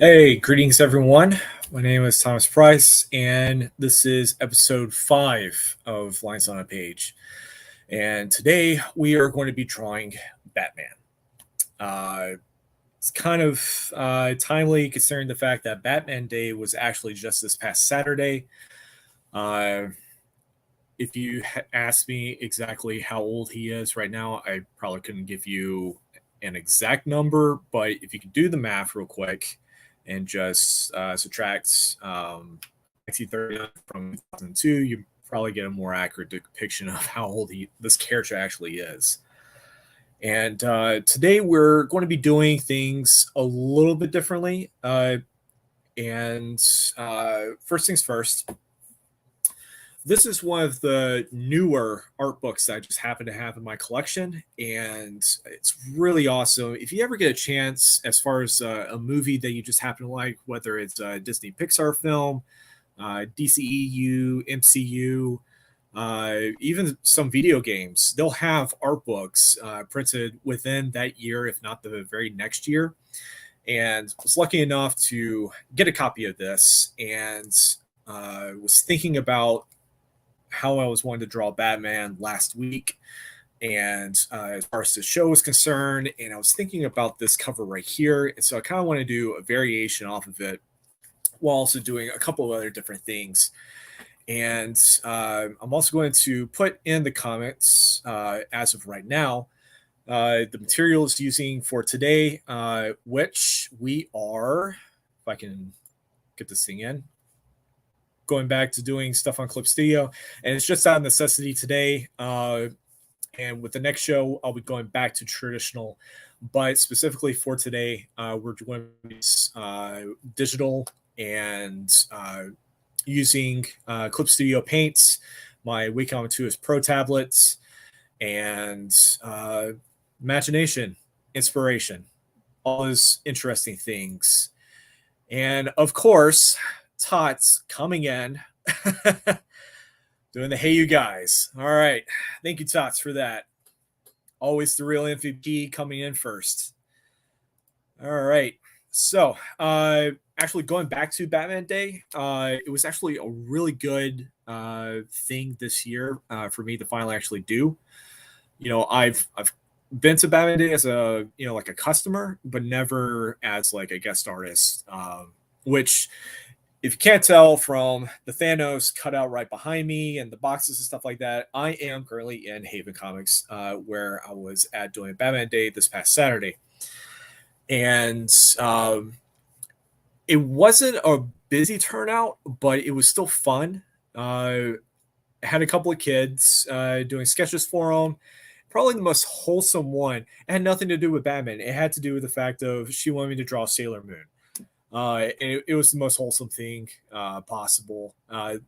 Hey, greetings everyone. My name is Thomas Price, and this is episode 5 of Lines on a Page. And today we are going to be drawing Batman. Uh, it's kind of timely considering the fact that Batman Day was actually just this past Saturday. Uh, if you asked me exactly how old he is right now, I probably couldn't give you an exact number, but if you could do the math real quick and just subtract 1939 from 2002, you probably get a more accurate depiction of how old this character actually is. And today we're going to be doing things a little bit differently. And First things first, this is one of the newer art books that I just happen to have in my collection, and it's really awesome. If you ever get a chance, as far as a movie that you just happen to like, whether it's a Disney Pixar film, DCEU, MCU, even some video games, they'll have art books printed within that year, if not the very next year. And I was lucky enough to get a copy of this, and was thinking about how I was wanting to draw Batman last week. And as far as the show is concerned, and I was thinking about this cover right here. And so I kind of want to do a variation off of it while also doing a couple of other different things. And I'm also going to put in the comments as of right now the materials using for today, which we are, if I can get this thing in, going back to doing stuff on Clip Studio, and it's just out of necessity today. And with the next show, I'll be going back to traditional, but specifically for today, we're doing digital and using Clip Studio Paints, my Wacom 2 is Pro tablets, and imagination, inspiration, all those interesting things. And of course, Tots coming in, doing the hey you guys. All right, thank you Tots for that. Always the real MVP coming in first. All right, so actually going back to Batman Day, it was actually a really good thing this year for me to finally actually do. I've been to Batman Day as a like a customer, but never as like a guest artist, which, if you can't tell from the Thanos cutout right behind me and the boxes and stuff like that, I am currently in Haven Comics, where I was at doing Batman Day this past Saturday. And it wasn't a busy turnout, but it was still fun. I had a couple of kids doing sketches for them. Probably the most wholesome one. It had nothing to do with Batman. It had to do with the fact of she wanted me to draw Sailor Moon. It was the most wholesome thing possible. The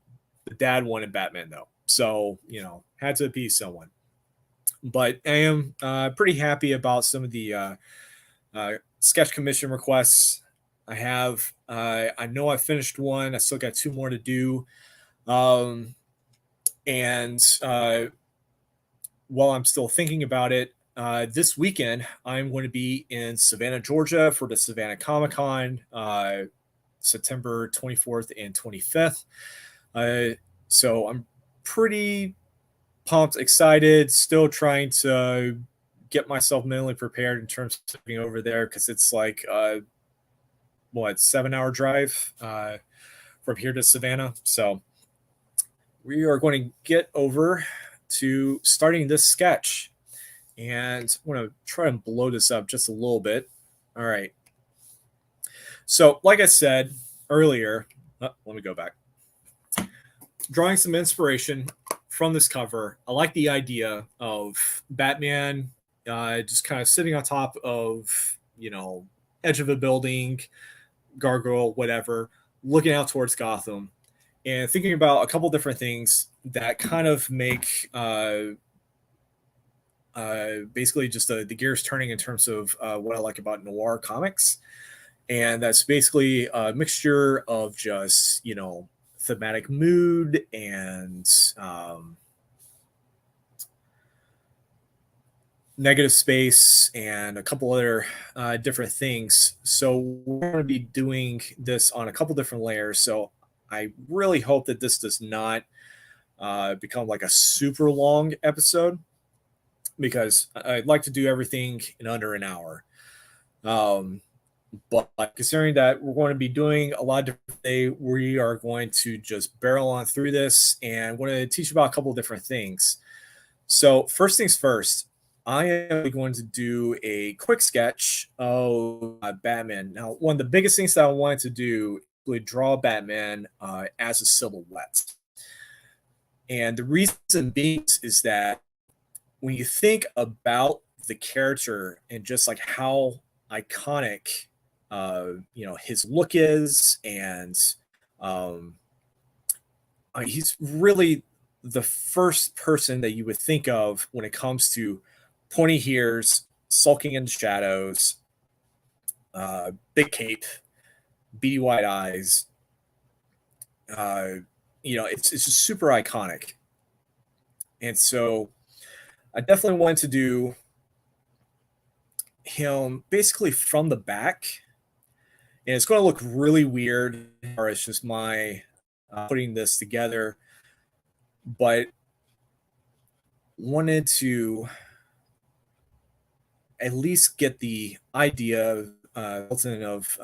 dad wanted Batman though, so had to appease someone. But I am pretty happy about some of the sketch commission requests I have. I know I finished one. I still got 2 more to do. And while I'm still thinking about it, this weekend, I'm going to be in Savannah, Georgia for the Savannah Comic-Con, September 24th and 25th. So I'm pretty pumped, excited, still trying to get myself mentally prepared in terms of being over there, because it's like, 7-hour drive from here to Savannah. So we are going to get over to starting this sketch. And I'm going to try and blow this up just a little bit. All right. So, like I said earlier, let me go back. Drawing some inspiration from this cover. I like the idea of Batman just kind of sitting on top of, edge of a building, gargoyle, whatever, looking out towards Gotham, and thinking about a couple different things that kind of make basically just the gears turning in terms of what I like about noir comics. And that's basically a mixture of just, thematic mood and negative space and a couple other different things. So we're going to be doing this on a couple different layers. So I really hope that this does not become like a super long episode, because I'd like to do everything in under an hour. Um, but considering that we're going to be doing a lot of different things, we are going to just barrel on through this, and want to teach you about a couple of different things. So first things first, I am going to do a quick sketch of Batman. Now, one of the biggest things that I wanted to do would draw Batman as a silhouette. And the reason being is that when you think about the character and just like how iconic his look is, and um, he's really the first person that you would think of when it comes to pointy ears, sulking in the shadows, big cape, beady white eyes. uh, it's just super iconic. And so I definitely wanted to do him basically from the back, and it's going to look really weird, or it's just my putting this together, but wanted to at least get the idea of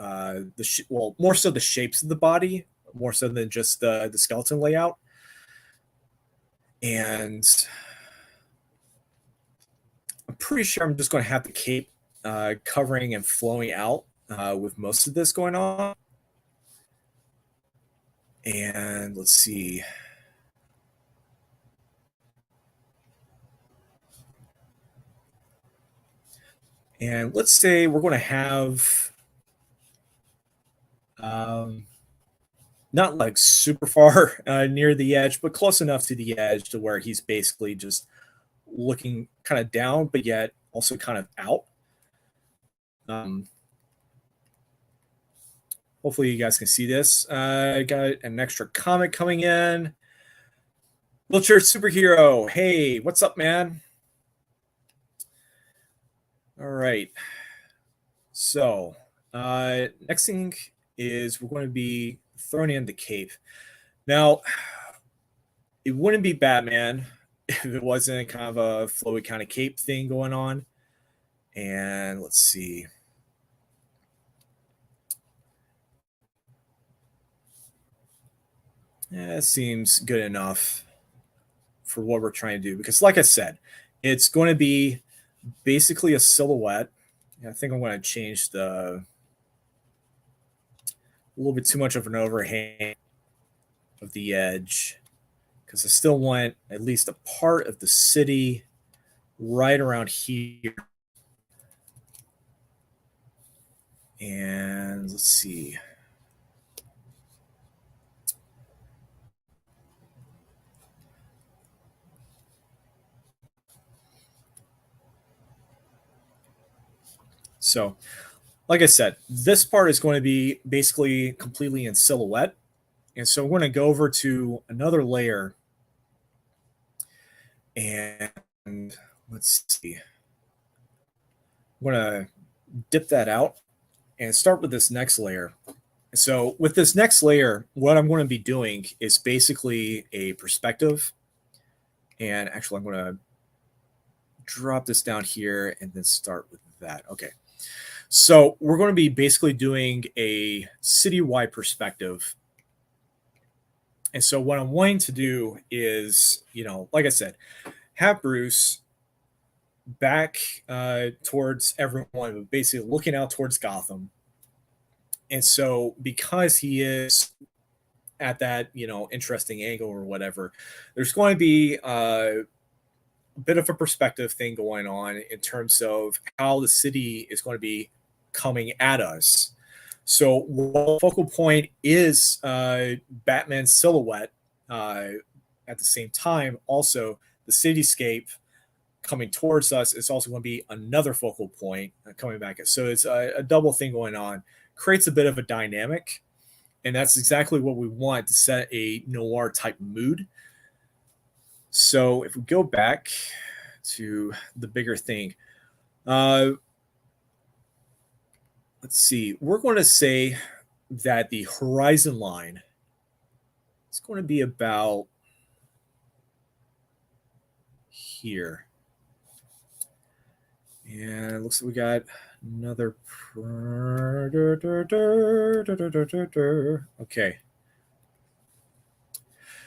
well, more so the shapes of the body, more so than just the skeleton layout. And I'm pretty sure I'm just going to have the cape covering and flowing out with most of this going on. And let's see. And let's say we're going to have um, not like super far near the edge, but close enough to the edge to where he's basically just looking kind of down, but yet also kind of out. Um, Hopefully, you guys can see this. I got an extra comment coming in. Wheelchair superhero. Hey, what's up, man? All right. So, next thing is we're going to be throwing in the cape. Now, it wouldn't be Batman if it wasn't kind of a flowy kind of cape thing going on. And let's see. Yeah, it seems good enough for what we're trying to do, because like I said, it's going to be basically a silhouette. I think I'm going to change a little bit too much of an overhang of the edge, because I still want at least a part of the city right around here. And let's see. So, like I said, this part is going to be basically completely in silhouette. And so we're going to go over to another layer, and let's see. I'm going to dip that out and start with this next layer. So with this next layer, what I'm going to be doing is basically a perspective. And actually, I'm going to drop this down here and then start with that. Okay. So we're going to be basically doing a citywide perspective. And so what I'm wanting to do is, like I said, have Bruce back towards everyone, basically looking out towards Gotham. And so because he is at that, interesting angle or whatever, there's going to be a bit of a perspective thing going on in terms of how the city is going to be coming at us. So one focal point is Batman's silhouette. At the same time, also the cityscape coming towards us is also going to be another focal point coming back. So it's a double thing going on. Creates a bit of a dynamic, and that's exactly what we want to set a noir type mood. So if we go back to the bigger thing. Let's see. We're going to say that the horizon line is going to be about here. And it looks like we got another. Okay.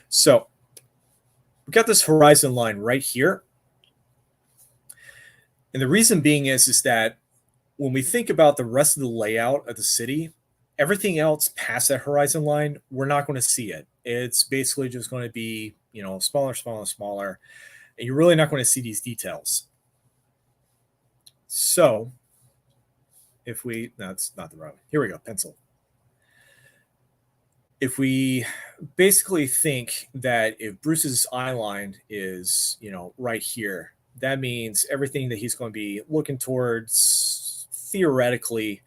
So we got this horizon line right here. And the reason being is that when we think about the rest of the layout of the city, everything else past that horizon line, we're not going to see it. It's basically just going to be, smaller, smaller, smaller. And you're really not going to see these details. So no, it's not the right one. Here we go, pencil. If we basically think that if Bruce's eye line is, right here, that means everything that he's going to be looking towards, theoretically,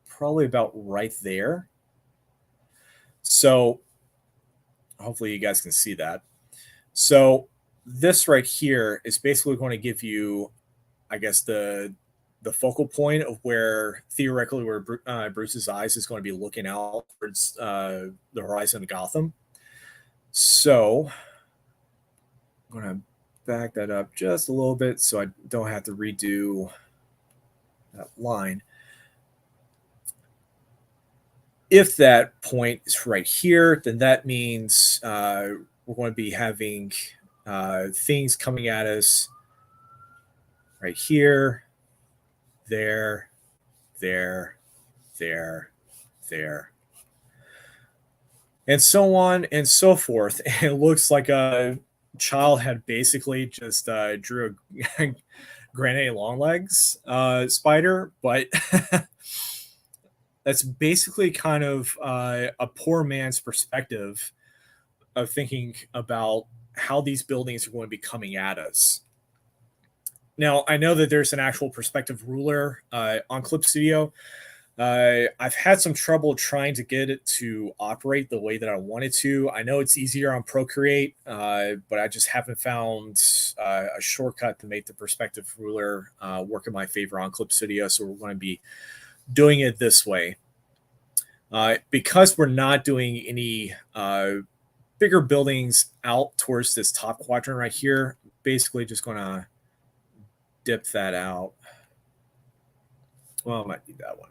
probably about right there. So hopefully you guys can see that. So this right here is basically going to give you, I guess, the focal point of where theoretically where Bruce's eyes is going to be looking out towards the horizon of Gotham. So I'm going to back that up just a little bit so I don't have to redo that line. If that point is right here, then that means we're going to be having things coming at us right here, there, there, and so on and so forth. And it looks like a child had basically just drew a granite long legs spider, but that's basically kind of a poor man's perspective of thinking about how these buildings are going to be coming at us. Now, I know that there's an actual perspective ruler on Clip Studio. I've had some trouble trying to get it to operate the way that I wanted to. I know it's easier on Procreate, but I just haven't found a shortcut to make the perspective ruler work in my favor on Clip Studio. So we're going to be doing it this way. Because we're not doing any bigger buildings out towards this top quadrant right here, basically just going to dip that out. Well, I might need that one.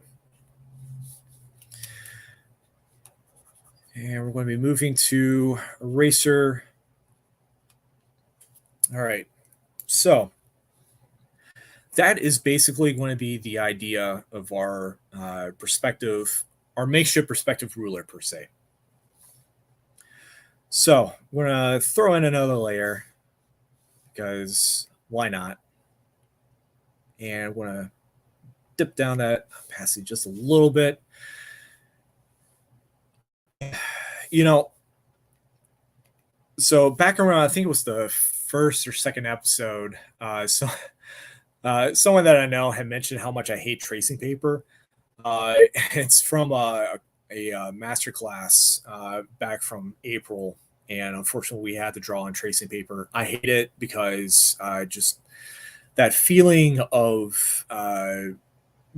And we're going to be moving to eraser. All right. So that is basically going to be the idea of our perspective, our makeshift perspective ruler per se. So we're going to throw in another layer because why not? And we're going to dip down that opacity just a little bit. So back around, I think it was the first or second episode, someone that I know had mentioned how much I hate tracing paper. It's from a master class back from April, and unfortunately we had to draw on tracing paper. I hate it because just that feeling of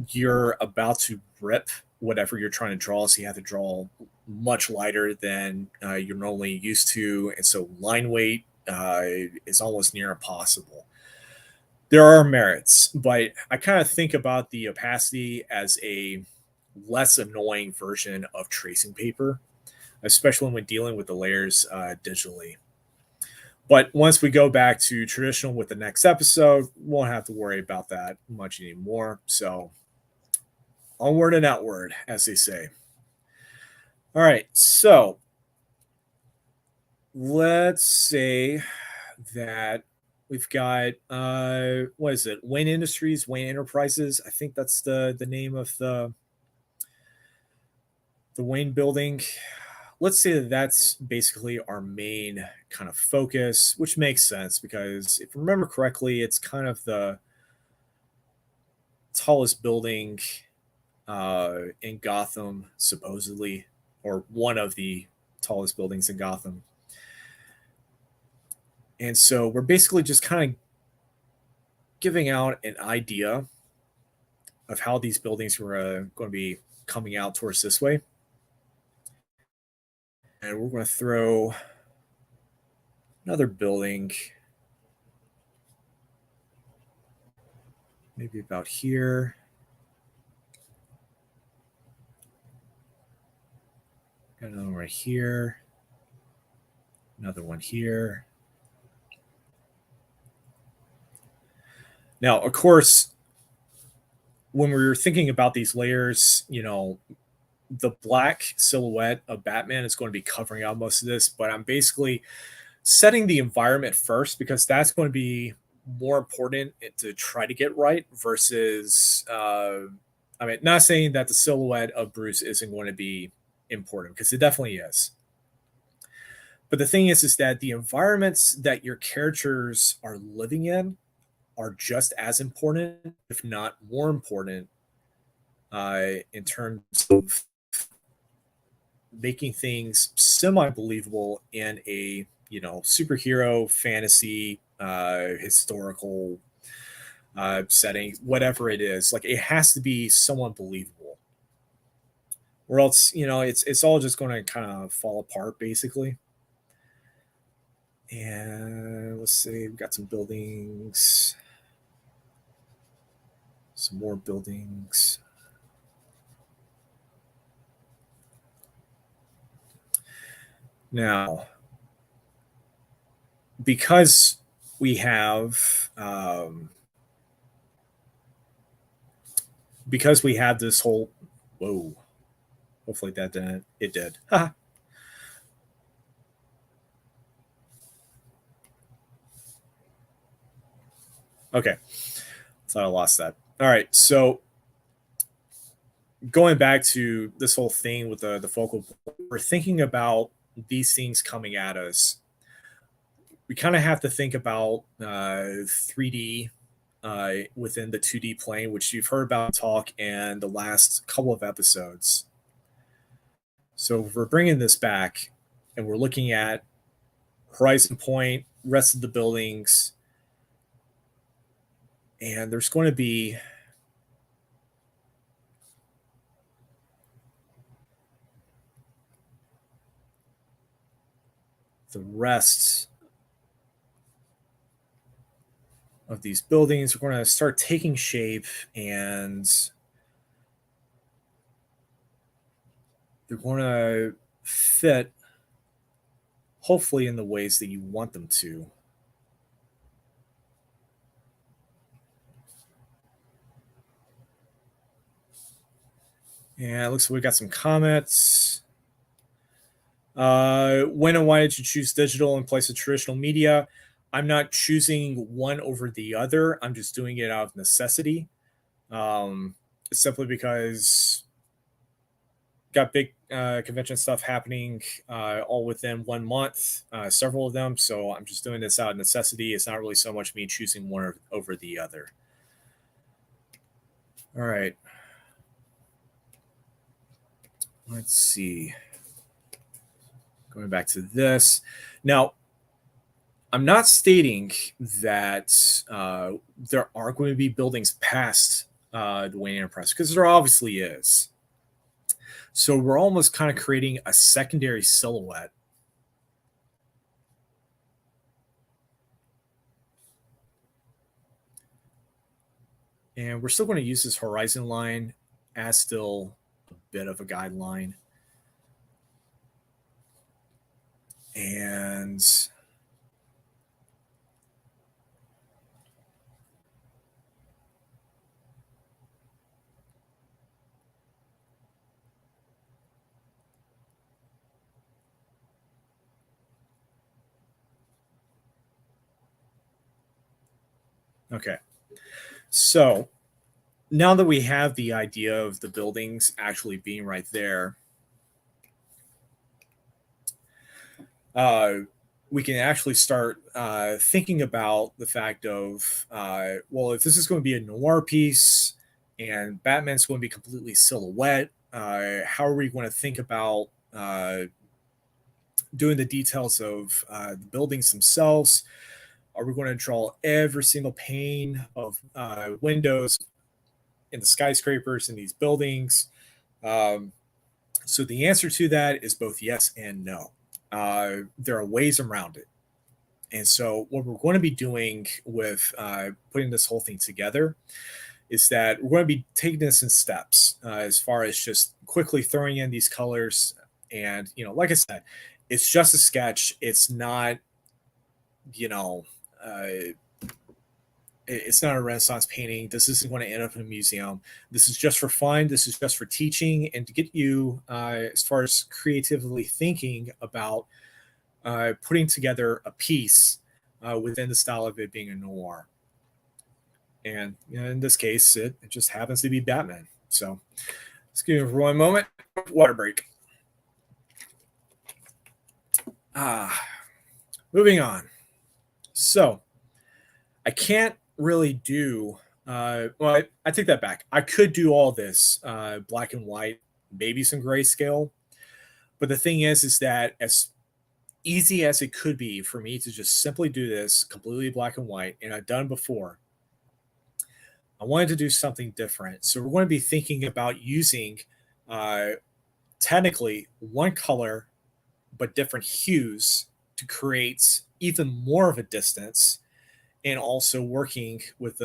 you're about to rip whatever you're trying to draw, so you have to draw much lighter than you're normally used to, and so line weight is almost near impossible. There are merits, but I kind of think about the opacity as a less annoying version of tracing paper, especially when dealing with the layers digitally. But once we go back to traditional with the next episode, we won't have to worry about that much anymore. So onward and outward, as they say. All right, so let's say that we've got what is it? Wayne Industries, Wayne Enterprises. I think that's the name of the Wayne building. Let's say that that's basically our main kind of focus, which makes sense because if I remember correctly, it's kind of the tallest building in Gotham, supposedly, or one of the tallest buildings in Gotham. And so we're basically just kind of giving out an idea of how these buildings were going to be coming out towards this way. And we're going to throw another building maybe about here. Got another one right here. Another one here. Now, of course, when we were thinking about these layers, the black silhouette of Batman is going to be covering out most of this, but I'm basically setting the environment first because that's going to be more important to try to get right versus, not saying that the silhouette of Bruce isn't going to be important because it definitely is. But the thing is that the environments that your characters are living in are just as important, if not more important, in terms of making things semi-believable in a superhero fantasy historical setting, whatever it is. Like, it has to be somewhat believable, or else it's all just going to kind of fall apart basically. And let's see, we've got some buildings, some more buildings. Now, because we have this whole hopefully that didn't, it did. Okay, thought I lost that. All right, so going back to this whole thing with the focal point, we're thinking about these things coming at us. We kind of have to think about 3D within the 2D plane, which you've heard about talk in the last couple of episodes. So if we're bringing this back and we're looking at horizon point, rest of the buildings, and there's going to be the rest of these buildings. We're going to start taking shape, and they're going to fit hopefully in the ways that you want them to. And it looks like we got some comments. When and why did you choose digital in place of traditional media? I'm not choosing one over the other. I'm just doing it out of necessity. Simply because got big convention stuff happening all within 1 month, several of them. So I'm just doing this out of necessity. It's not really so much me choosing one over the other. All right. Let's see. Going back to this. Now, I'm not stating that there are going to be buildings past the Wayne Enterprise, because there obviously is. So we're almost kind of creating a secondary silhouette. And we're still going to use this horizon line as still a bit of a guideline. And okay. So now that we have the idea of the buildings actually being right there, we can actually start thinking about the fact of, well, if this is going to be a noir piece and Batman's going to be completely silhouette, how are we going to think about doing the details of the buildings themselves? Are we going to draw every single pane of windows in the skyscrapers in these buildings? So the answer to that is both yes and no. There are ways around it. And so what we're going to be doing with putting this whole thing together is that we're going to be taking this in steps as far as just quickly throwing in these colors. And, like I said, it's just a sketch. It's not, you know, it's not a Renaissance painting. This isn't going to end up in a museum. This is just for fun. This is just for teaching and to get you, as far as creatively thinking about putting together a piece within the style of it being a noir. And in this case, it just happens to be Batman. So let's give it for one moment. Water break. Moving on. So I can't really do, well, I take that back. I could do all this black and white, maybe some grayscale. But the thing is that as easy as it could be for me to just simply do this completely black and white, and I've done before, I wanted to do something different. So we're going to be thinking about using technically one color, but different hues to create even more of a distance, and also working with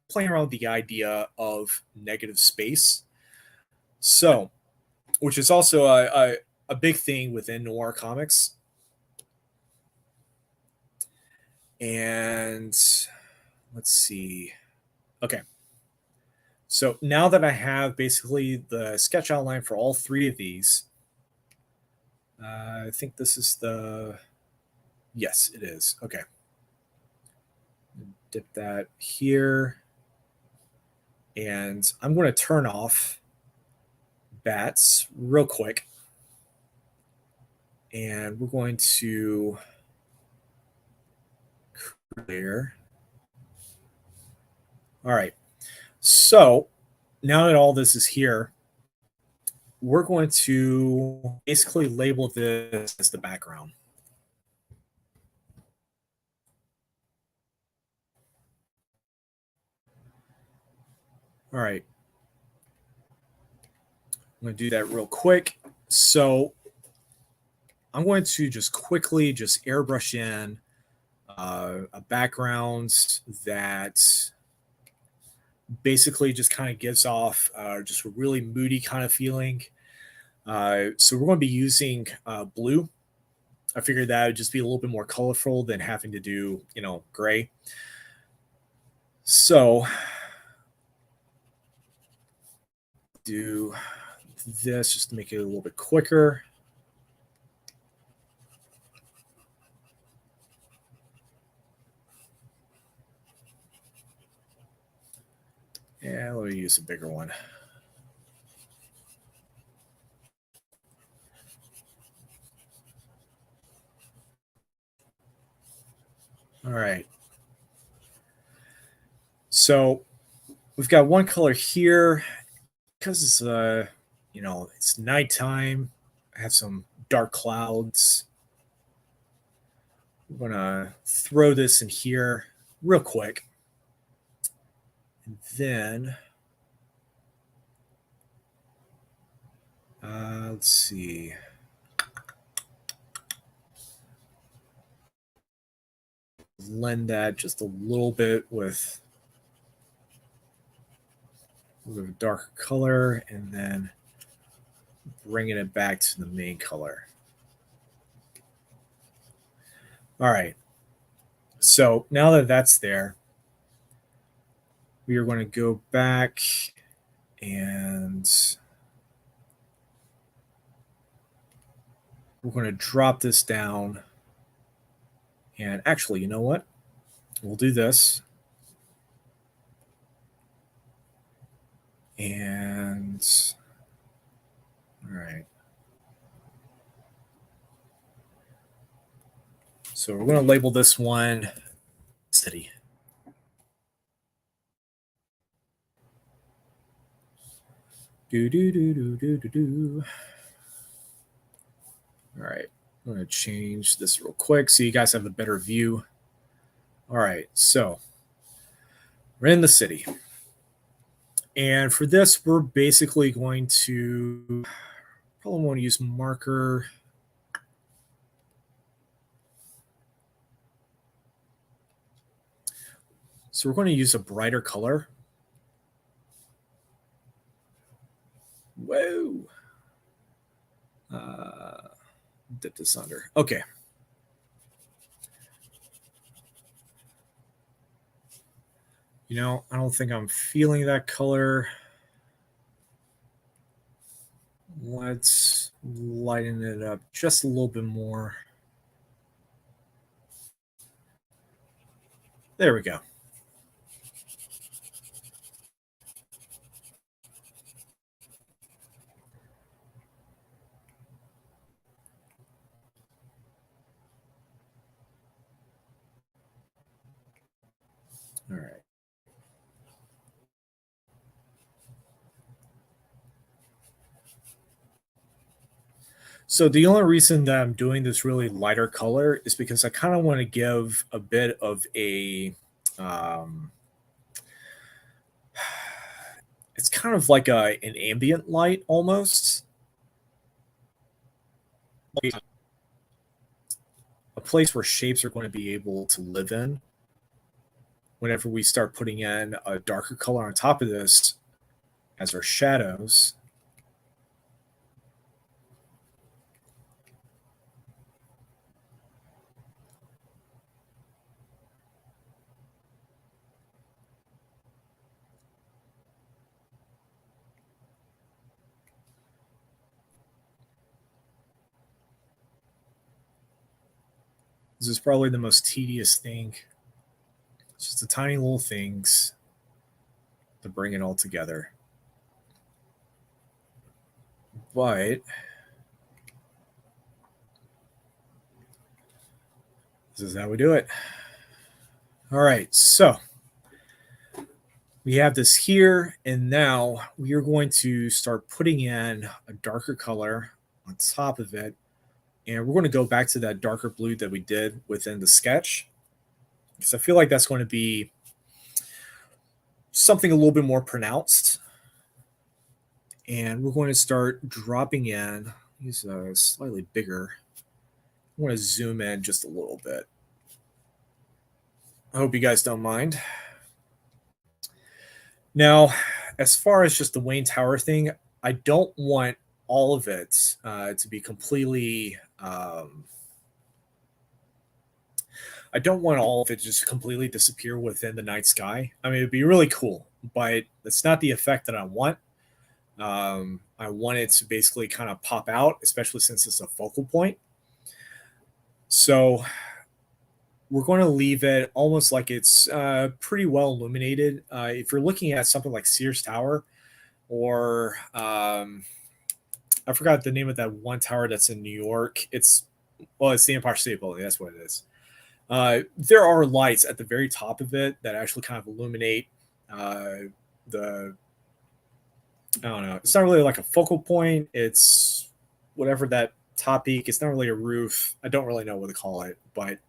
playing around with the idea of negative space. So, which is also a big thing within noir comics. And let's see. Okay. So now that I have basically the sketch outline for all three of these, I think this is yes, it is. Okay. Dip that here. And I'm going to turn off bats real quick. And we're going to clear. All right. So now that all this is here, we're going to basically label this as the background. All right. I'm going to do that real quick. So I'm going to just quickly just airbrush in a background that basically just kind of gives off just a really moody kind of feeling. So we're going to be using blue. I figured that would just be a little bit more colorful than having to do, gray. So do this just to make it a little bit quicker. Yeah, let me use a bigger one. All right. So we've got one color here because it's it's nighttime. I have some dark clouds. I'm gonna throw this in here real quick. And then let's see. Blend that just a little bit with a little bit of darker color, and then bringing it back to the main color. All right. So now that that's there, we are going to go back and we're going to drop this down. And actually, you know what? We'll do this. And all right. So we're going to label this one city. Do do do do do do do. All right. I'm going to change this real quick so you guys have a better view. All right, so we're in the city. And for this, we're basically going to probably want to use marker. So we're going to use a brighter color. Whoa. Dip this under. Okay. You know, I don't think I'm feeling that color. Let's lighten it up just a little bit more. There we go. All right. So the only reason that I'm doing this really lighter color is because I kind of want to give a bit of a um, it's kind of like an ambient light almost, a place where shapes are going to be able to live in. Whenever we start putting in a darker color on top of this as our shadows, this is probably the most tedious thing. It's just the tiny little things to bring it all together. But this is how we do it. All right, so we have this here, and now we are going to start putting in a darker color on top of it. And we're going to go back to that darker blue that we did within the sketch, because I feel like that's going to be something a little bit more pronounced. And we're going to start dropping in, use a slightly bigger. I want to zoom in just a little bit. I hope you guys don't mind. Now, as far as just the Wayne Tower thing, I don't want all of it to be completely. I don't want all of it to just completely disappear within the night sky. I mean, it'd be really cool, but that's not the effect that I want. I want it to basically kind of pop out, especially since it's a focal point. So we're going to leave it almost like it's pretty well illuminated. If you're looking at something like Sears Tower, or I forgot the name of that one tower that's in New York. It's the Empire State Building. That's what it is. There are lights at the very top of it that actually kind of illuminate the. I don't know. It's not really like a focal point. It's whatever that top peak. It's not really a roof. I don't really know what to call it, but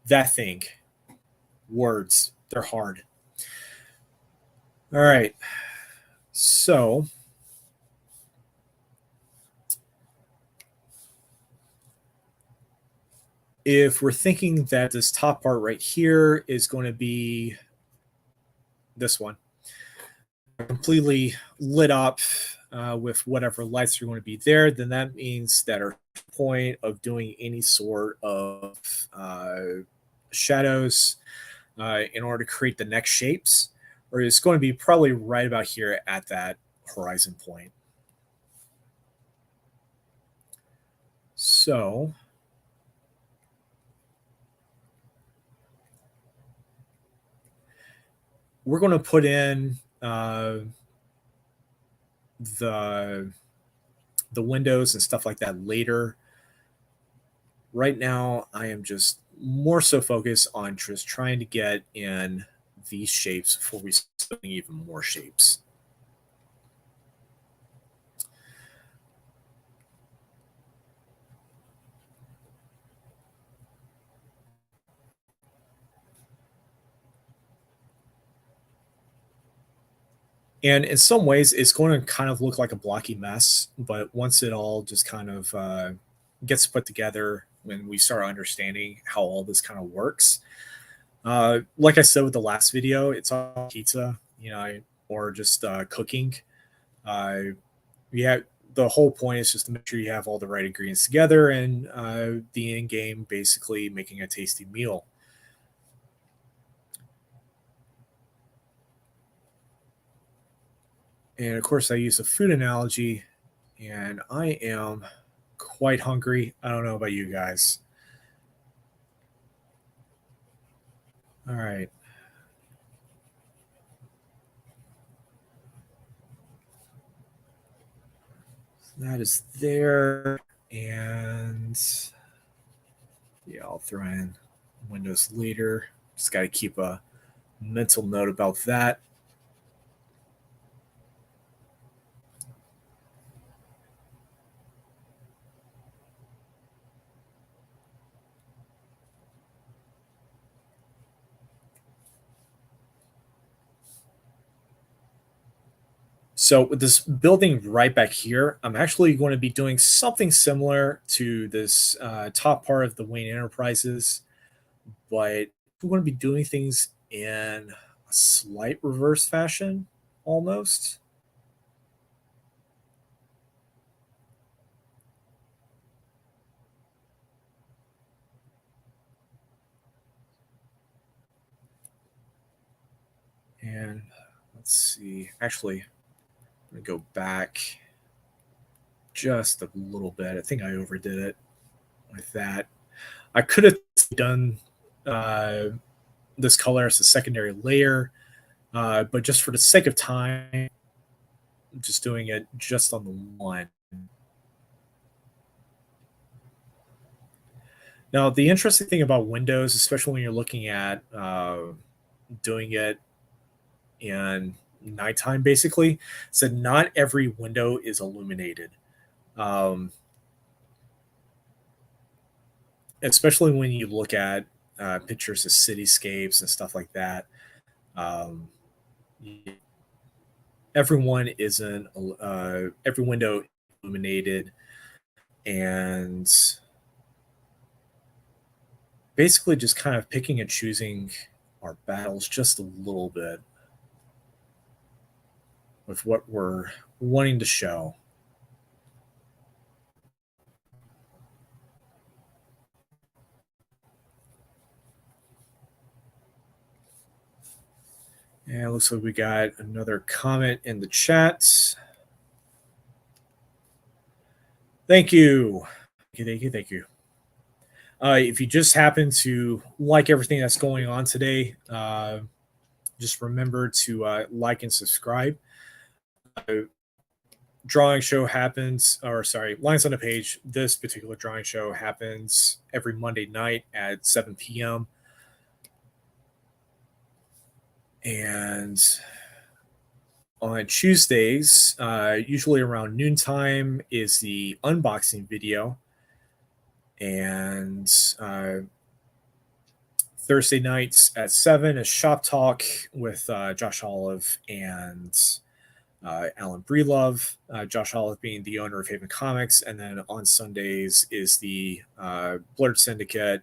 that thing. Words. They're hard. All right. So if we're thinking that this top part right here is going to be this one, completely lit up with whatever lights are going to be there, then that means that our point of doing any sort of shadows in order to create the next shapes, or it's going to be probably right about here at that horizon point. So we're going to put in the windows and stuff like that later. Right now, I am just more so focused on just trying to get in these shapes before we start doing even more shapes. And in some ways, it's going to kind of look like a blocky mess. But once it all just kind of gets put together, when we start understanding how all this kind of works, like I said with the last video, it's all pizza, or just cooking. Uh, yeah, the whole point is just to make sure you have all the right ingredients together and the end game basically making a tasty meal. And of course, I use a food analogy, and I am quite hungry. I don't know about you guys. All right. So that is there. And yeah, I'll throw in Windows later. Just got to keep a mental note about that. So with this building right back here, I'm actually going to be doing something similar to this top part of the Wayne Enterprises, but we're going to be doing things in a slight reverse fashion, almost. And let's see. Actually, I'm going to go back just a little bit. I think I overdid it with that. I could have done uh, this color as a secondary layer, but just for the sake of time, I'm just doing it just on the one. Now, the interesting thing about Windows, especially when you're looking at doing it in nighttime, basically, is that not every window is illuminated. Um, Especially when you look at pictures of cityscapes and stuff like that. Um, everyone isn't every window illuminated, and basically just kind of picking and choosing our battles just a little bit with what we're wanting to show. And it looks like we got another comment in the chat. Thank you. Thank you. If you just happen to like everything that's going on today, just remember to like and subscribe. Drawing show happens, or sorry, Lines on the Page. This particular drawing show happens every Monday night at 7 p.m. And on Tuesdays, usually around noontime, is the unboxing video. And Thursday nights at 7 is Shop Talk with Josh Olive and Alan Breelove. Josh Olive being the owner of Haven Comics. And then on Sundays is the Blurred Syndicate,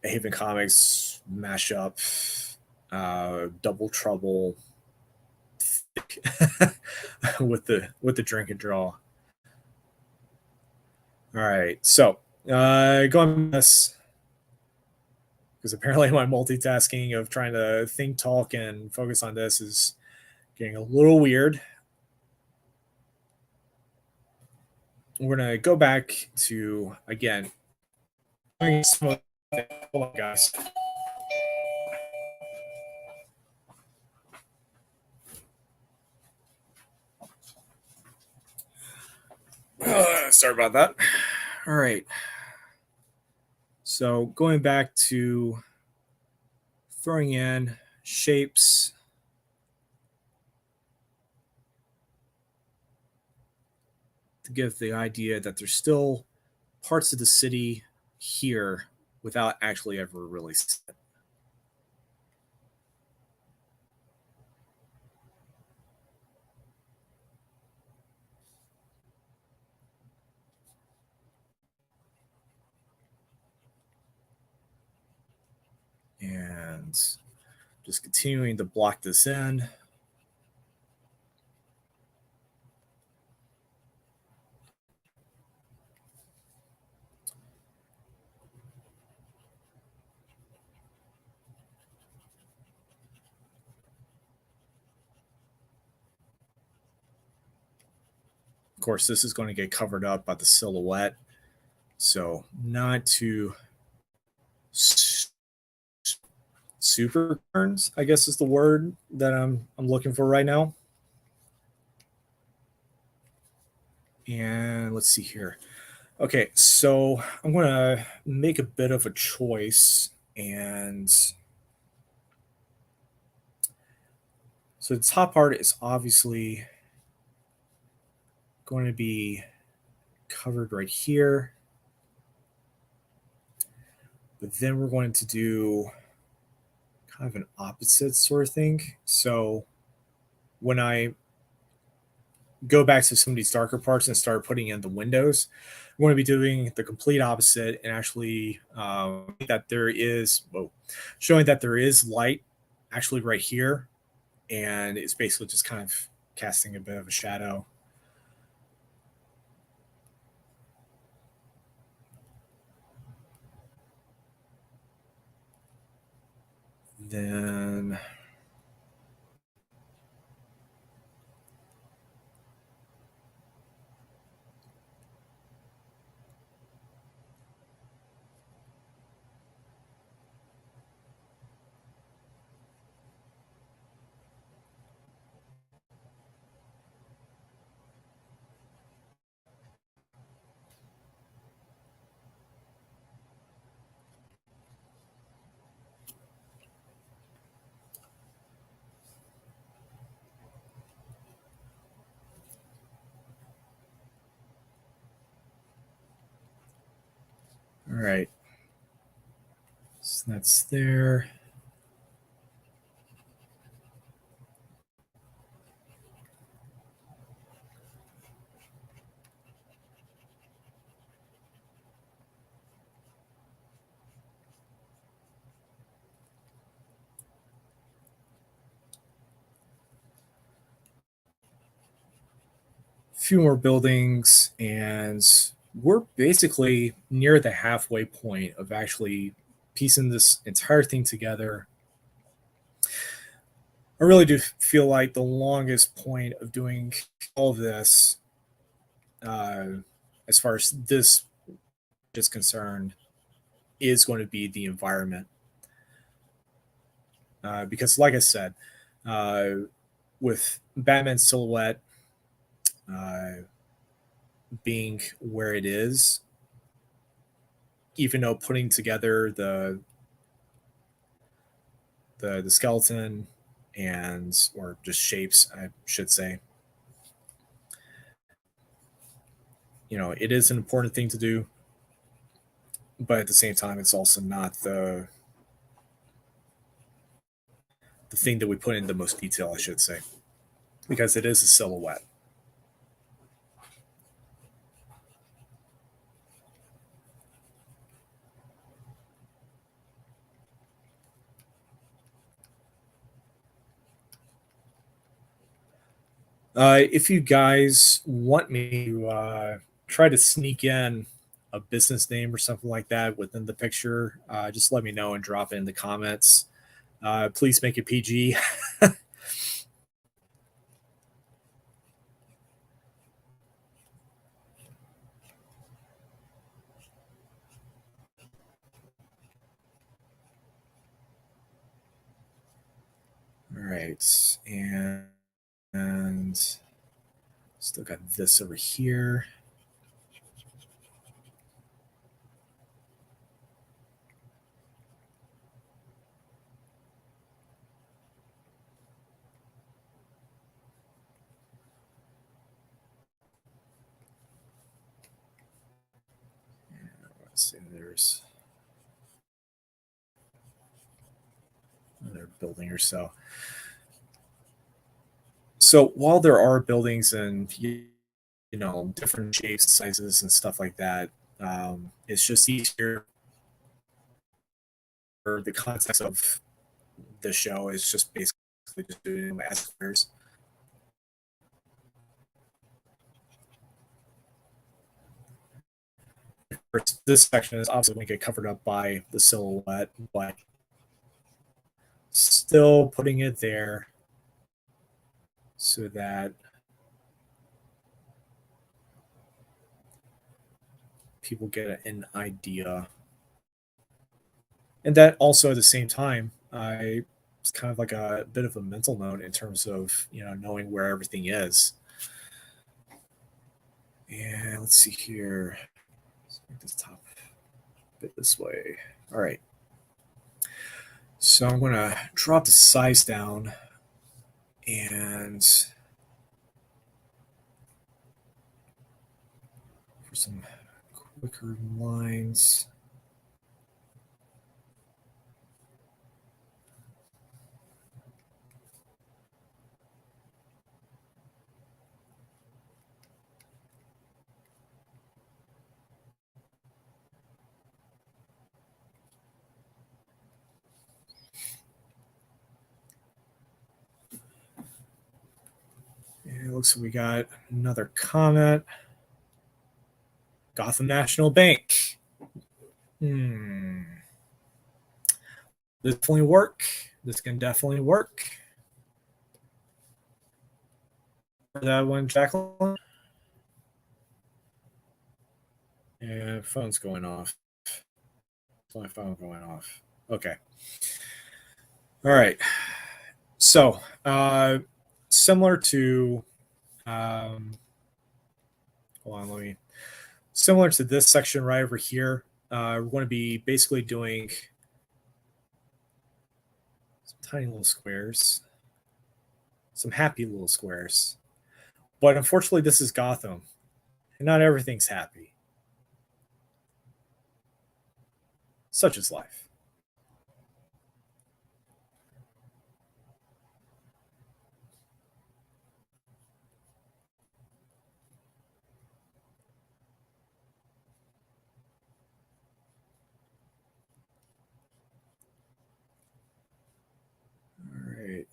Haven Comics mashup, Double Trouble with the drink and draw. All right, so going this, because apparently my multitasking of trying to think, talk, and focus on this is getting a little weird. We're gonna go back to again. Hold on, guys. Sorry about that. All right. So going back to throwing in shapes. To give the idea that there's still parts of the city here without actually ever really set. And just continuing to block this in. Of course, this is going to get covered up by the silhouette, so not too super turns, I guess is the word that I'm looking for right now. And let's see here. Okay, so I'm going to make a bit of a choice. And so the top part is obviously going to be covered right here. But then we're going to do kind of an opposite sort of thing. So when I go back to some of these darker parts and start putting in the windows, I'm going to be doing the complete opposite and actually that there is showing that there is light actually right here, and it's basically just kind of casting a bit of a shadow. Then all right, so that's there. Few more buildings, and we're basically near the halfway point of actually piecing this entire thing together. I really do feel like the longest point of doing all of this, uh, as far as this is concerned, is going to be the environment. Because, like I said, uh, with Batman's silhouette uh, being where it is, even though putting together the skeleton and or just shapes, I should say, it is an important thing to do, but at the same time, it's also not the thing that we put in the most detail, I should say, because it is a silhouette. If you guys want me to try to sneak in a business name or something like that within the picture, just let me know and drop it in the comments. Please make it PG. All right, and still got this over here. Let's see, there's another building or so. So while there are buildings and different shapes, sizes, and stuff like that, it's just easier the context of the show is just basically just doing them as squares. This section is obviously going to get covered up by the silhouette, but still putting it there so that people get an idea. And that also at the same time, it's kind of like a bit of a mental note in terms of, knowing where everything is. And let's see here. Let's make this top bit this way. All right. So I'm going to drop the size down and for some quicker lines. And it looks like we got another comment. Gotham National Bank. This definitely work. This can definitely work. That one, Jacqueline. And phone's going off. My phone going off. Okay. All right. So, similar to, hold on, similar to this section right over here, we're going to be basically doing some tiny little squares, some happy little squares. But unfortunately, this is Gotham, and not everything's happy. Such is life. All right.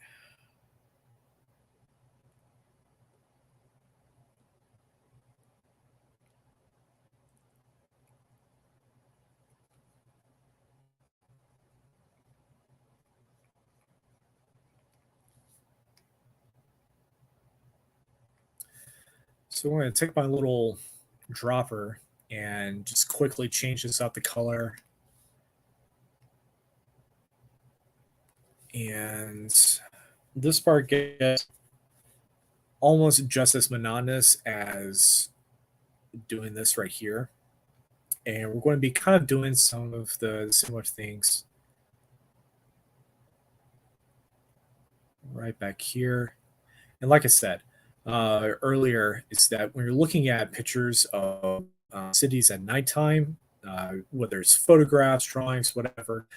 So I'm going to take my little dropper and just quickly change this up the color. And this part gets almost just as monotonous as doing this right here. And we're going to be kind of doing some of the similar things right back here. And like I said earlier, is that when you're looking at pictures of cities at nighttime, whether it's photographs, drawings, whatever,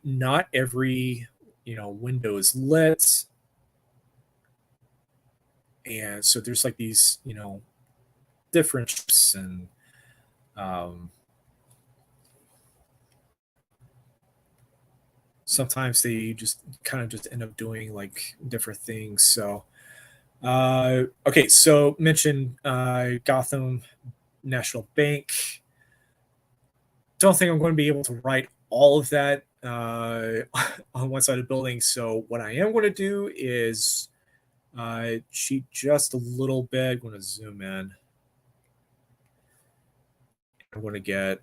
not every window is lit, and so there's like these different shapes and sometimes they just kind of just end up doing like different things. So okay, so mentioned Gotham National Bank. Don't think I'm going to be able to write all of that on one side of the building. So what I am going to do is cheat just a little bit. I'm going to zoom in. I'm going to get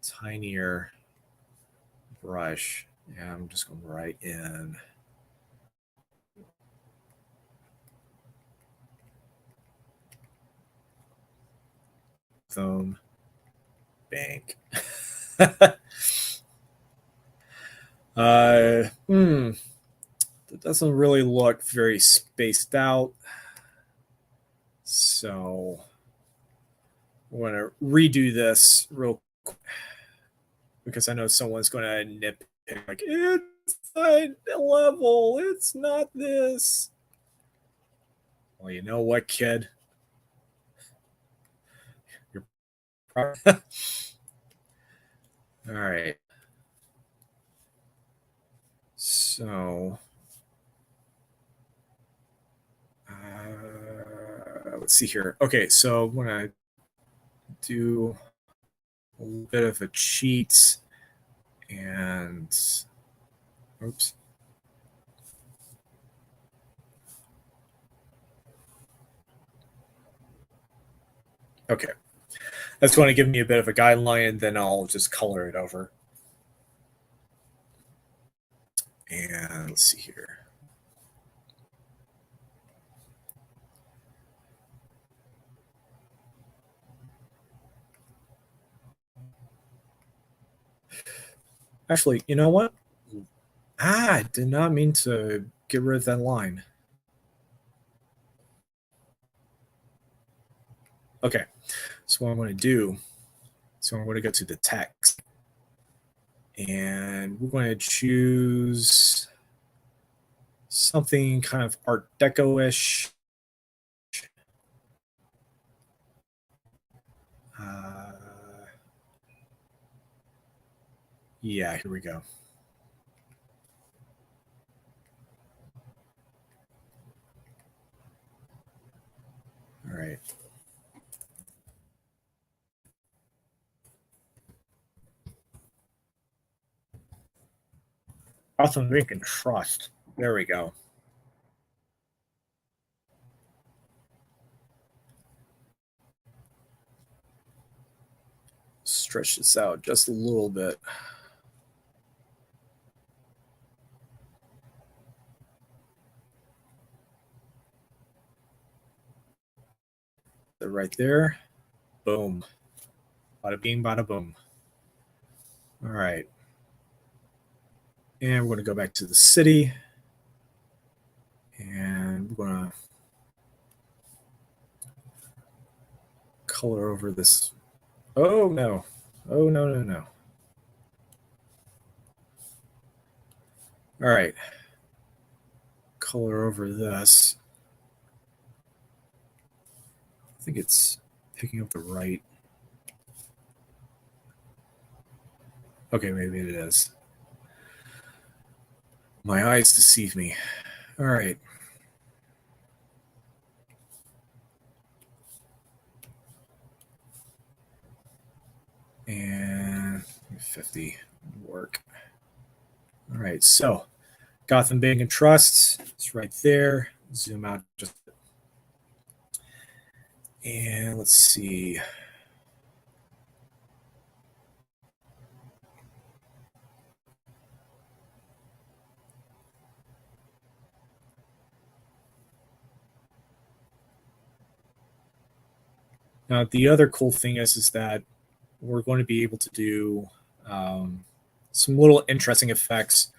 tinier brush. And I'm just going to write in Gotham Bank. That doesn't really look very spaced out. So I'm going to redo this real quick because I know someone's going to nitpick like it's not level, it's not this. Well, you know what, kid? You're All right. So, let's see here. Okay, so I'm gonna do a little bit of a cheat and oops. Okay, that's going to give me a bit of a guideline, and then I'll just color it over. And let's see here. Actually, you know what? I did not mean to get rid of that line. Okay, so what I'm going to do, so I'm going to go to the text, and we're going to choose something kind of Art Deco-ish. Uh, yeah, here we go. All right. Gotham we can trust. There we go. Stretch this out just a little bit. Right there. Boom. Bada bing, bada boom. All right. And we're going to go back to the city. And we're going to color over this. Oh, no. Oh, no, no, no. All right. Color over this. I think it's picking up the right. Okay, maybe it is. My eyes deceive me. All right. And 50 work. All right, so Gotham Bank and Trust. It's right there. Zoom out just. And let's see. Now, the other cool thing is that we're going to be able to do some little interesting effects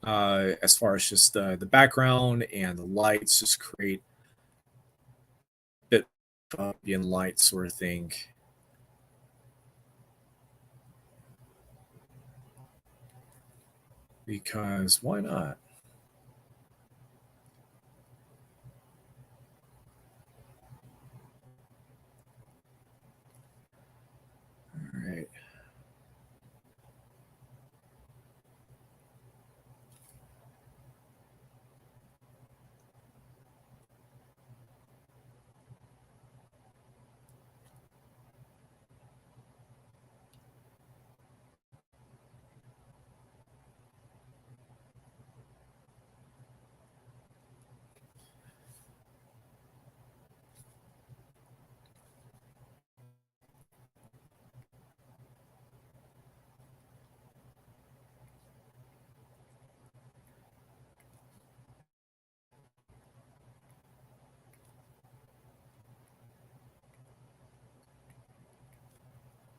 as far as just the background and the lights, just create a bit of ambient light sort of thing. Because why not? All right.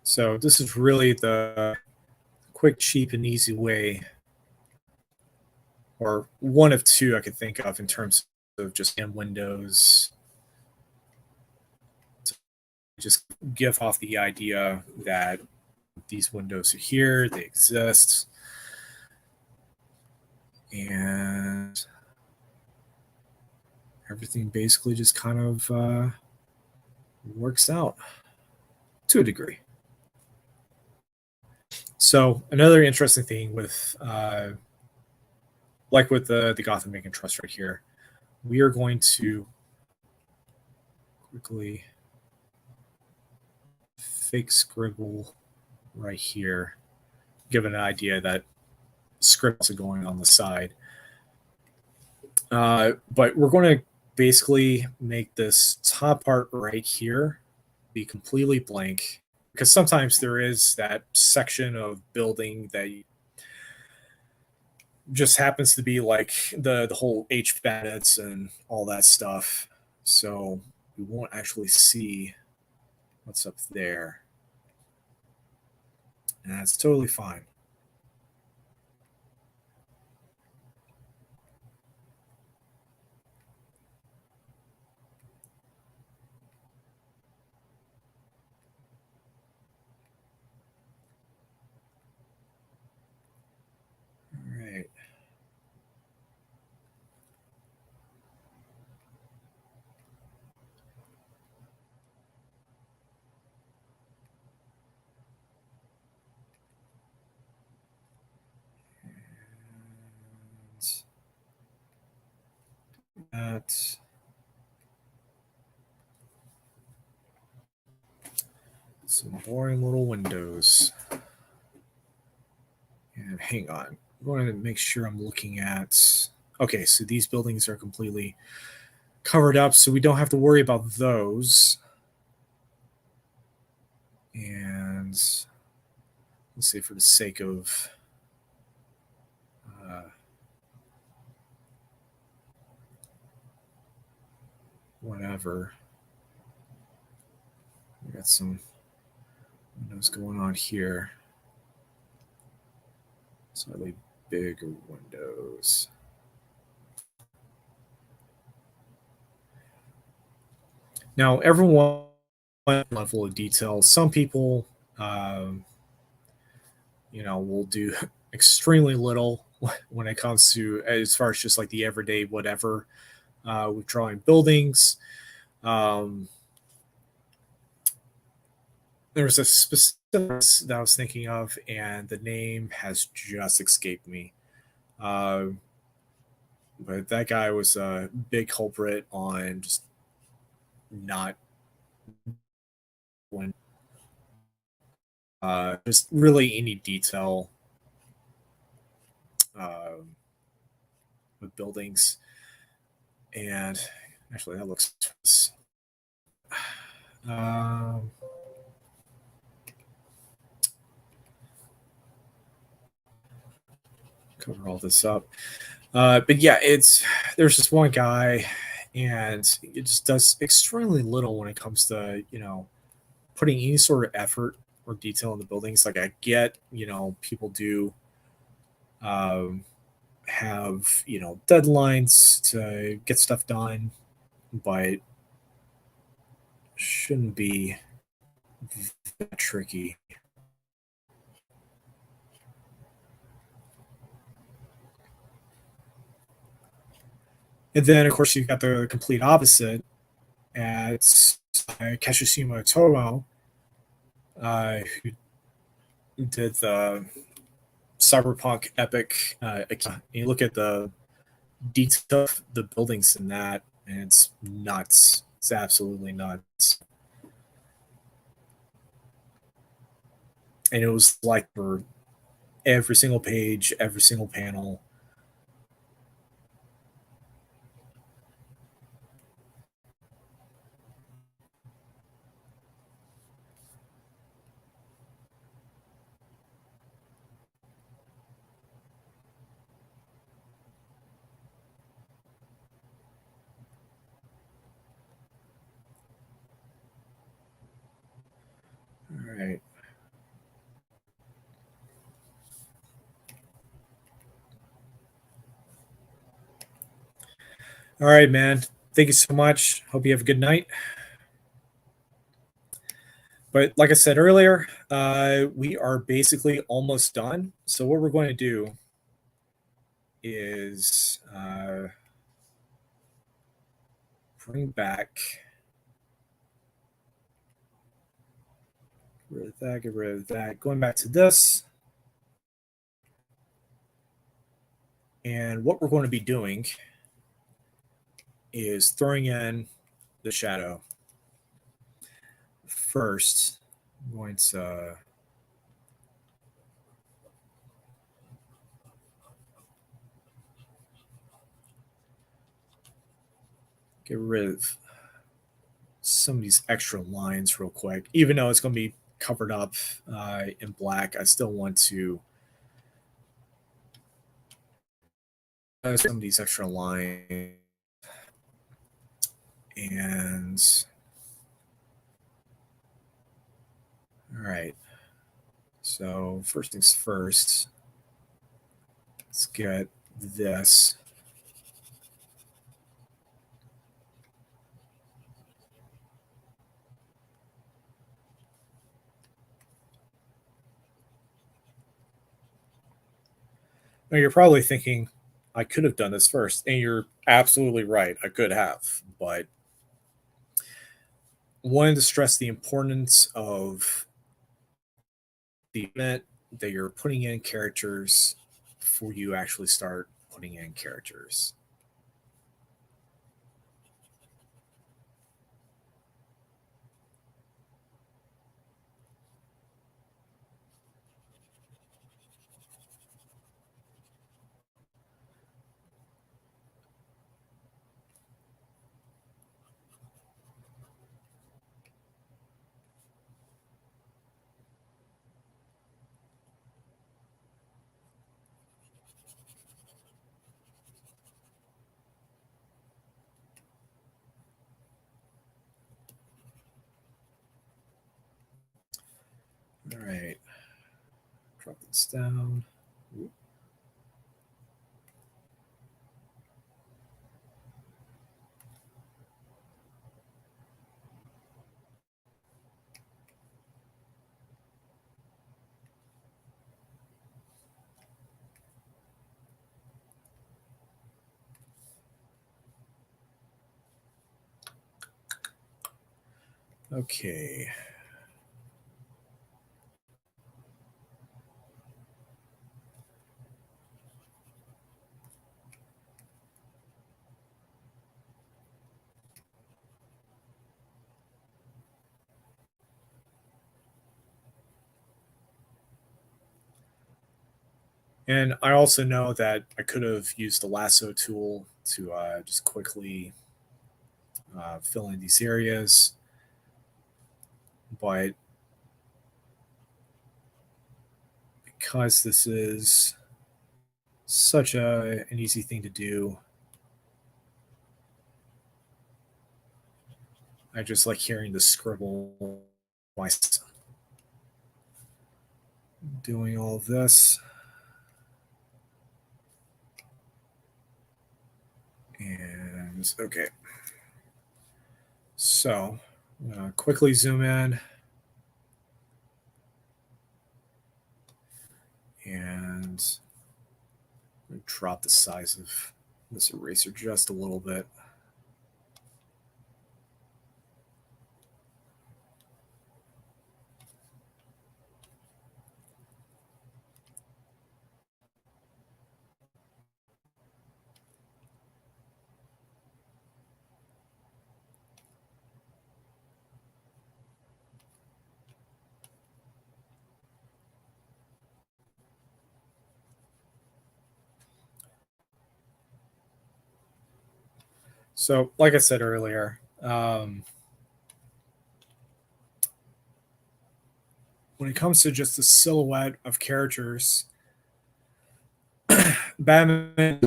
So this is really the quick, cheap, and easy way, or one of two I could think of in terms of just in Windows. Just give off the idea that these windows are here, they exist, and everything basically just kind of works out to a degree. So So another interesting thing with like with the Gotham Make and Trust right here, we are going to quickly fake scribble right here, give an idea that scripts are going on the side. But we're going to basically make this top part right here be completely blank, because sometimes there is that section of building that just happens to be like the whole HVACs and all that stuff. So we won't actually see what's up there. And that's totally fine. All right. And that. Some boring little windows. And hang on. I'm going to make sure I'm looking at. Okay, so these buildings are completely covered up, so we don't have to worry about those. And let's say, for the sake of whatever, we got some windows going on here. Slightly bigger windows. Now, everyone level of detail. Some people, will do extremely little when it comes to, as far as just like the everyday whatever with drawing buildings. There was a specific that I was thinking of, and the name has just escaped me. Uh, but that guy was a big culprit on just not when just really any detail um, with buildings. And actually, that looks. Um, cover all this up. But yeah, there's this one guy, and it just does extremely little when it comes to putting any sort of effort or detail in the buildings. Like, I get people do have deadlines to get stuff done, but shouldn't be that tricky. And then, of course, you've got the complete opposite at Kashishima Toho, who did the cyberpunk epic. You look at the detail of the buildings in that, and it's nuts. It's absolutely nuts. And it was like for every single page, every single panel. All right. All right, man. Thank you so much. Hope you have a good night. But like I said earlier, we are basically almost done. So what we're going to do is bring back, get rid of that. Going back to this. And what we're going to be doing is throwing in the shadow. First, I'm going to get rid of some of these extra lines real quick. Even though it's going to be covered up in black, I still want to some of these extra lines. And all right, so first things first, let's get this. Now you're probably thinking, I could have done this first, and you're absolutely right. I could have, but wanted to stress the importance of the event that you're putting in characters before you actually start putting in characters. All right, drop this down. Okay. And I also know that I could have used the lasso tool to just quickly fill in these areas, but because this is such an easy thing to do, I just like hearing the scribble myself doing all of this. And okay. So quickly zoom in and drop the size of this eraser just a little bit. So, like I said earlier, when it comes to just the silhouette of characters, Batman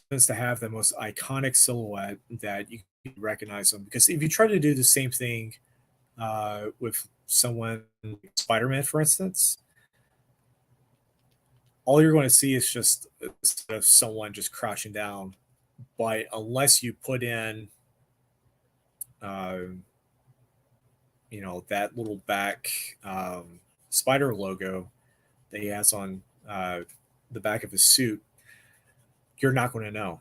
tends to have the most iconic silhouette that you can recognize them. Because if you try to do the same thing with someone, like Spider-Man, for instance, all you're going to see is just someone just crouching down. But unless you put in, uh, that little back spider logo that he has on the back of his suit, you're not going to know,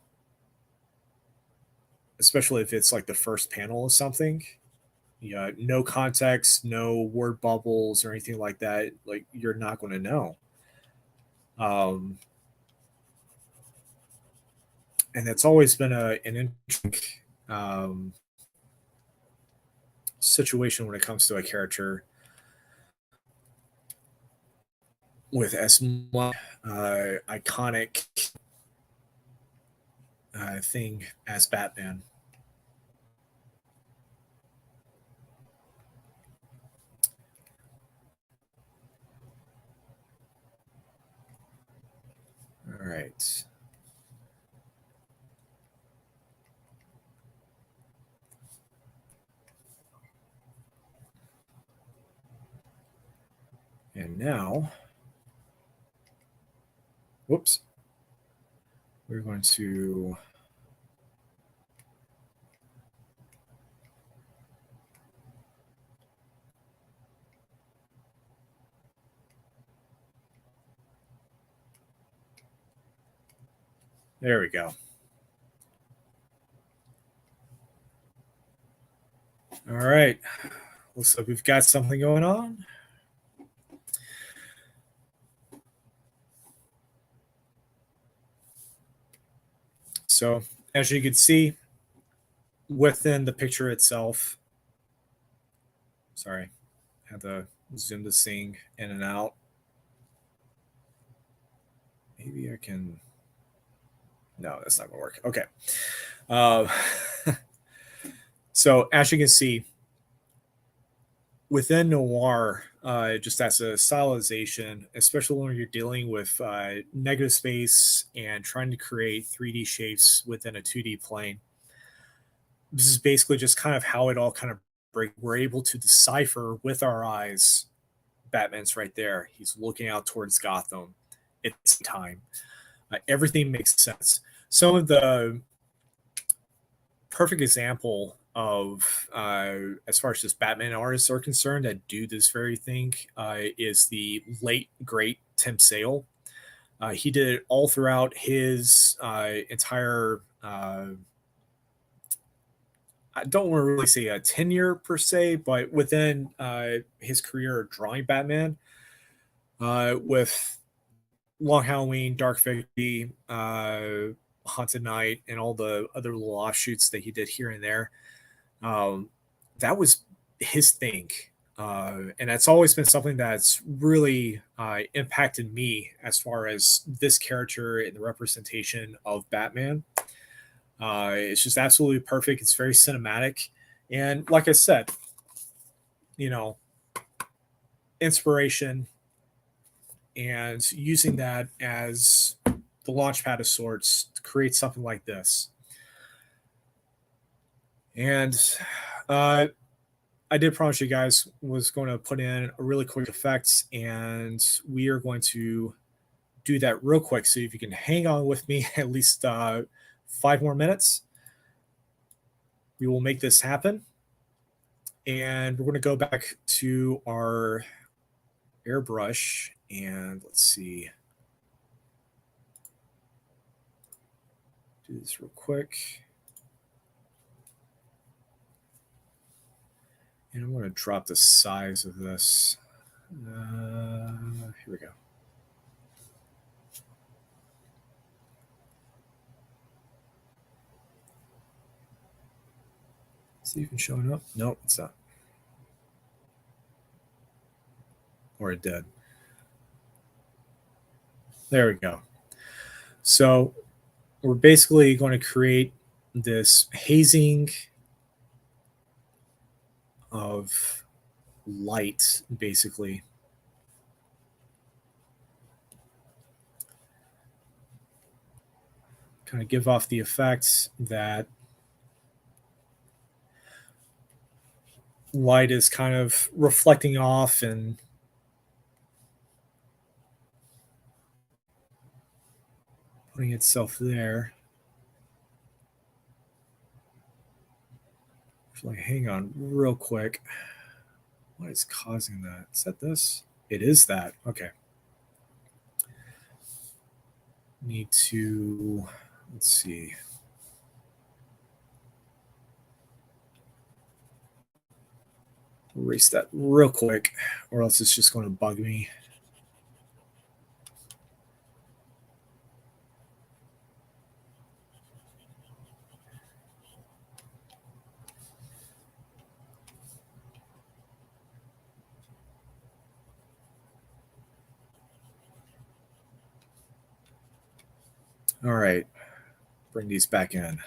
especially if it's like the first panel of something. Yeah, no context, no word bubbles or anything like that. Like you're not going to know. Um, and it's always been an interesting situation when it comes to a character with as much iconic thing as Batman. All right. And now, whoops, we're going to there we go. All right. Looks like we've got something going on. So, as you can see, within the picture itself, sorry, I had to zoom this thing in and out. Maybe I can. No, that's not going to work. Okay. Uh, so, as you can see, within noir, just as a stylization, especially when you're dealing with negative space and trying to create 3D shapes within a 2D plane, this is basically just kind of how it all kind of breaks. We're able to decipher with our eyes. Batman's right there. He's looking out towards Gotham. It's time. Everything makes sense. Some of the perfect example of as far as just Batman artists are concerned that do this very thing is the late great Tim Sale. He did it all throughout his entire. I don't want to really say a tenure per se, but within his career of drawing Batman, with Long Halloween, Dark Victory, Haunted Night, and all the other little offshoots that he did here and there. That was his thing. And that's always been something that's really impacted me as far as this character and the representation of Batman. It's just absolutely perfect. It's very cinematic. And like I said, you know, inspiration and using that as the launch pad of sorts to create something like this. And I did promise you guys was going to put in a really quick effect, and we are going to do that real quick. So if you can hang on with me at least 5 more minutes, we will make this happen. And we're going to go back to our airbrush, and let's see. Do this real quick. And I'm going to drop the size of this. Here we go. See if it's showing up. Nope, it's not. Or it did. There we go. So we're basically going to create this hazing of light, basically. Kind of give off the effect that light is kind of reflecting off and putting itself there. Like, hang on real quick. What is causing that? Is that this? It is that. Okay. Need to, let's see. Erase that real quick, or else it's just going to bug me. All right, bring these back in.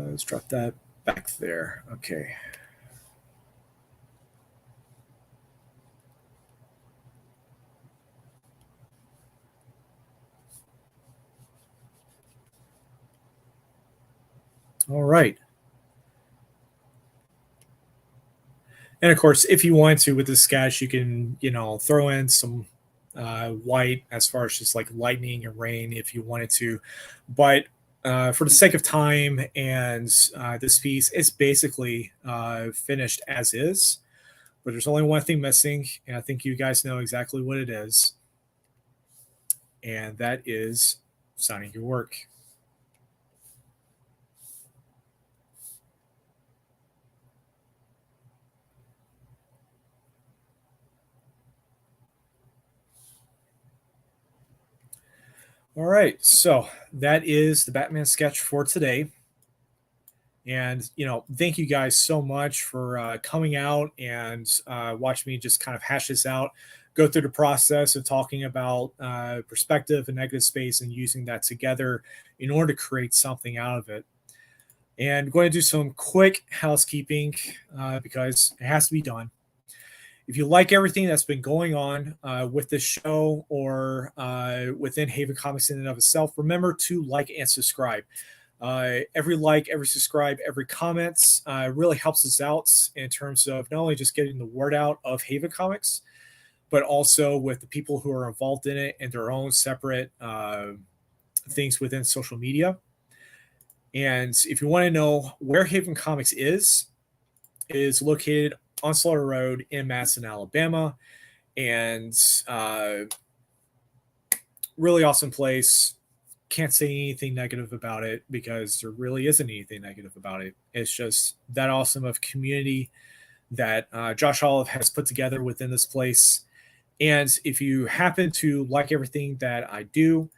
Let's drop that back there. Okay. All right. And of course, if you want to with the sketch, you can, throw in some white as far as just like lightning and rain if you wanted to. But for the sake of time and this piece, it's basically finished as is. But there's only one thing missing, and I think you guys know exactly what it is. And that is signing your work. All right, so that is the Batman sketch for today. And thank you guys so much for coming out and watching me just kind of hash this out, go through the process of talking about perspective and negative space and using that together in order to create something out of it. And I'm going to do some quick housekeeping because it has to be done. If you like everything that's been going on with this show or within Haven Comics in and of itself, remember to like and subscribe. Every like, every subscribe, every comment really helps us out in terms of not only just getting the word out of Haven Comics, but also with the people who are involved in it and their own separate things within social media. And if you want to know where Haven Comics is located on Slaughter Road in Madison, Alabama. And really awesome place. Can't say anything negative about it because there really isn't anything negative about it. It's just that awesome of community that Josh Olive has put together within this place. And if you happen to like everything that I do,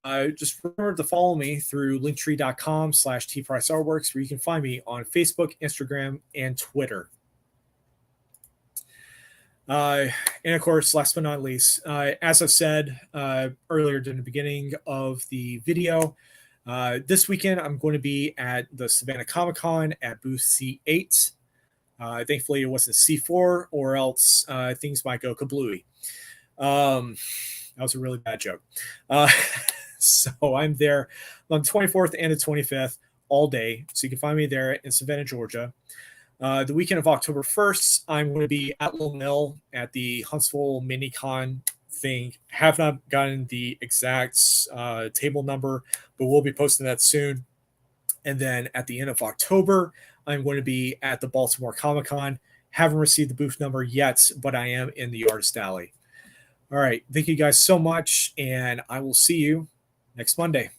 just remember to follow me through linktree.com/tpriceartworks, where you can find me on Facebook, Instagram, and Twitter. And of course, last but not least, as I've said earlier during the beginning of the video, this weekend I'm going to be at the Savannah Comic-Con at booth C8. Thankfully, it wasn't C4, or else things might go kablooey. That was a really bad joke. So I'm there on the 24th and the 25th all day. So you can find me there in Savannah, Georgia. The weekend of October 1st, I'm going to be at Little Mill at the Huntsville Minicon thing. Have not gotten the exact table number, but we'll be posting that soon. And then at the end of October, I'm going to be at the Baltimore Comic-Con. Haven't received the booth number yet, but I am in the Artist Alley. All right. Thank you guys so much, and I will see you next Monday.